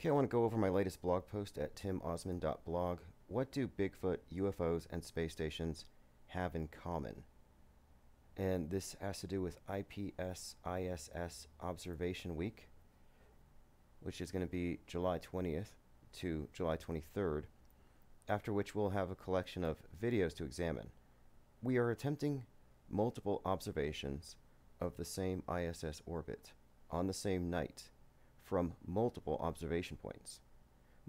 Okay, I want to go over my latest blog post at timosman.blog. What do Bigfoot, UFOs, and space stations have in common? And this has to do with IPS ISS Observation Week, which is going to be July 20th to July 23rd, after which we'll have a collection of videos to examine. We are attempting multiple observations of the same ISS orbit on the same night from multiple observation points.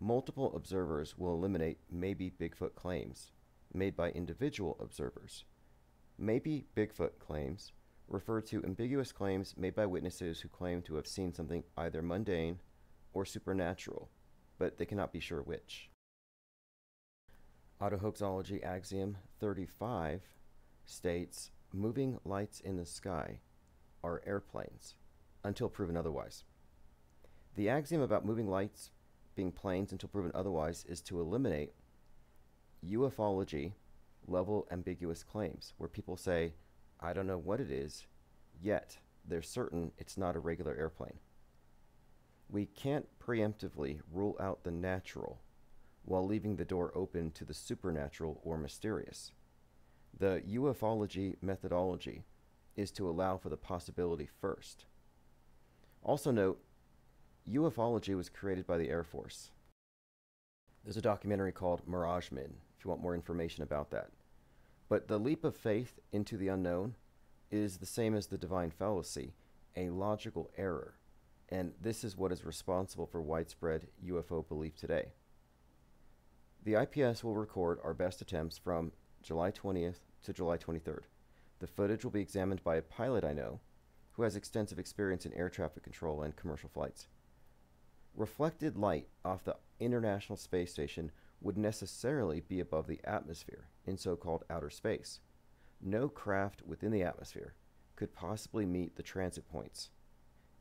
Multiple observers will eliminate Maybe-Bigfoot claims made by individual observers. Maybe-Bigfoot claims refer to ambiguous claims made by witnesses who claim to have seen something either mundane or supernatural, but they cannot be sure which. Autohoaxology Axiom 35 states, moving lights in the sky are airplanes, until proven otherwise. The axiom about moving lights being planes until proven otherwise is to eliminate UFO-ology-level ambiguous claims, where people say, I don't know what it is, yet they're certain it's not a regular airplane. We can't preemptively rule out the natural while leaving the door open to the supernatural or mysterious. The UFOology methodology is to allow for the possibility first. Also note, UFOology was created by the Air Force. There's a documentary called Mirage Men, if you want more information about that. But the leap of faith into the unknown is the same as the divine fallacy, a logical error, and this is what is responsible for widespread UFO belief today. The IPS will record our best attempts from July 20th to July 23rd. The footage will be examined by a pilot I know who has extensive experience in air traffic control and commercial flights. Reflected light off the International Space Station would necessarily be above the atmosphere in so-called outer space. No craft within the atmosphere could possibly meet the transit points.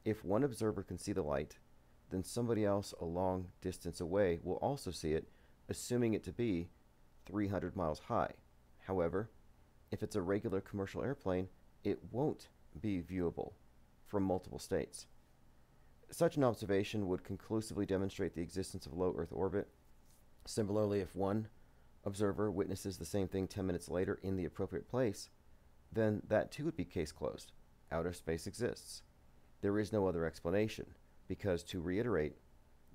If one observer can see the light, then somebody else a long distance away will also see it, assuming it to be 300 miles high. However, if it's a regular commercial airplane, it won't be viewable from multiple states. Such an observation would conclusively demonstrate the existence of low Earth orbit. Similarly, if one observer witnesses the same thing 10 minutes later in the appropriate place, then that too would be case closed. Outer space exists. There is no other explanation, because, to reiterate,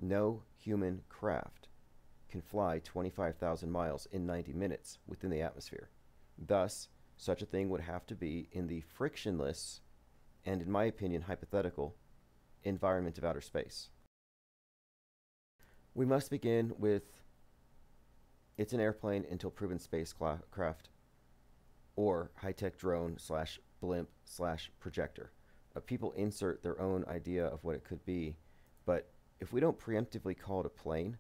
no human craft can fly 25,000 miles in 90 minutes within the atmosphere. Thus, such a thing would have to be in the frictionless and, in my opinion, hypothetical environment of outer space. We must begin with it's an airplane until proven spacecraft or high-tech drone slash blimp slash projector. People insert their own idea of what it could be, but if we don't preemptively call it a plane,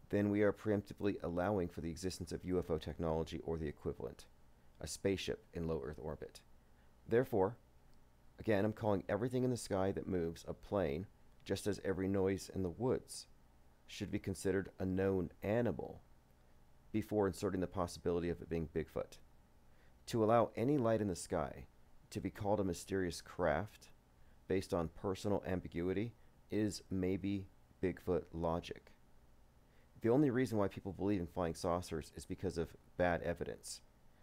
then we are preemptively allowing for the existence of UFO technology or the equivalent, a spaceship in low Earth orbit. Therefore, again, I'm calling everything in the sky that moves a plane, just as every noise in the woods should be considered a known animal before inserting the possibility of it being Bigfoot. To allow any light in the sky to be called a mysterious craft based on personal ambiguity is maybe Bigfoot logic. The only reason why people believe in flying saucers is because of bad evidence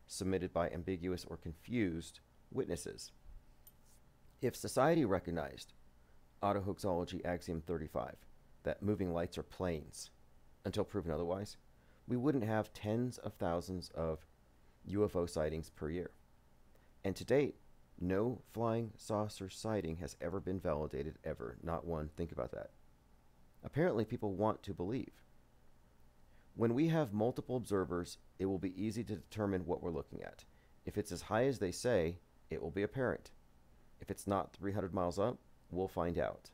submitted by ambiguous or confused witnesses. If society recognized Autohoaxology Axiom 35, that moving lights are planes until proven otherwise, we wouldn't have tens of thousands of UFO sightings per year. And to date, no flying saucer sighting has ever been validated, ever. Not one. Think about that. Apparently, people want to believe. When we have multiple observers, it will be easy to determine what we're looking at. If it's as high as they say, it will be apparent. If it's not 300 miles up, we'll find out.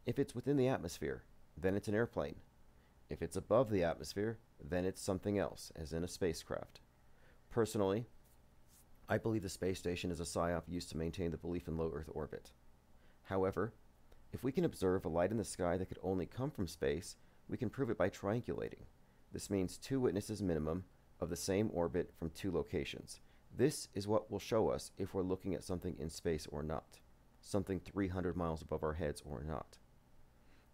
If it's within the atmosphere, then it's an airplane. If it's above the atmosphere, then it's something else, as in a spacecraft. Personally, I believe the space station is a psyop used to maintain the belief in low Earth orbit. However, if we can observe a light in the sky that could only come from space, we can prove it by triangulating. This means 2 witnesses minimum of the same orbit from 2 locations. This is what will show us if we're looking at something in space or not, something 300 miles above our heads or not.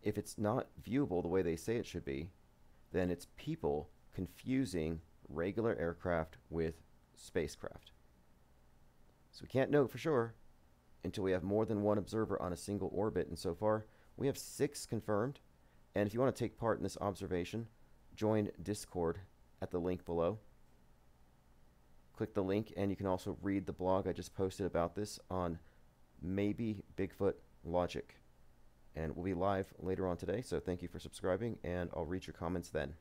If it's not viewable the way they say it should be, then it's people confusing regular aircraft with spacecraft. So we can't know for sure until we have more than one observer on a single orbit, and so far we have 6 confirmed. And if you want to take part in this observation, join Discord at the link below. Click the link, and you can also read the blog I just posted about this on Maybe-Bigfoot Logic. And we'll be live later on today, so thank you for subscribing, and I'll read your comments then.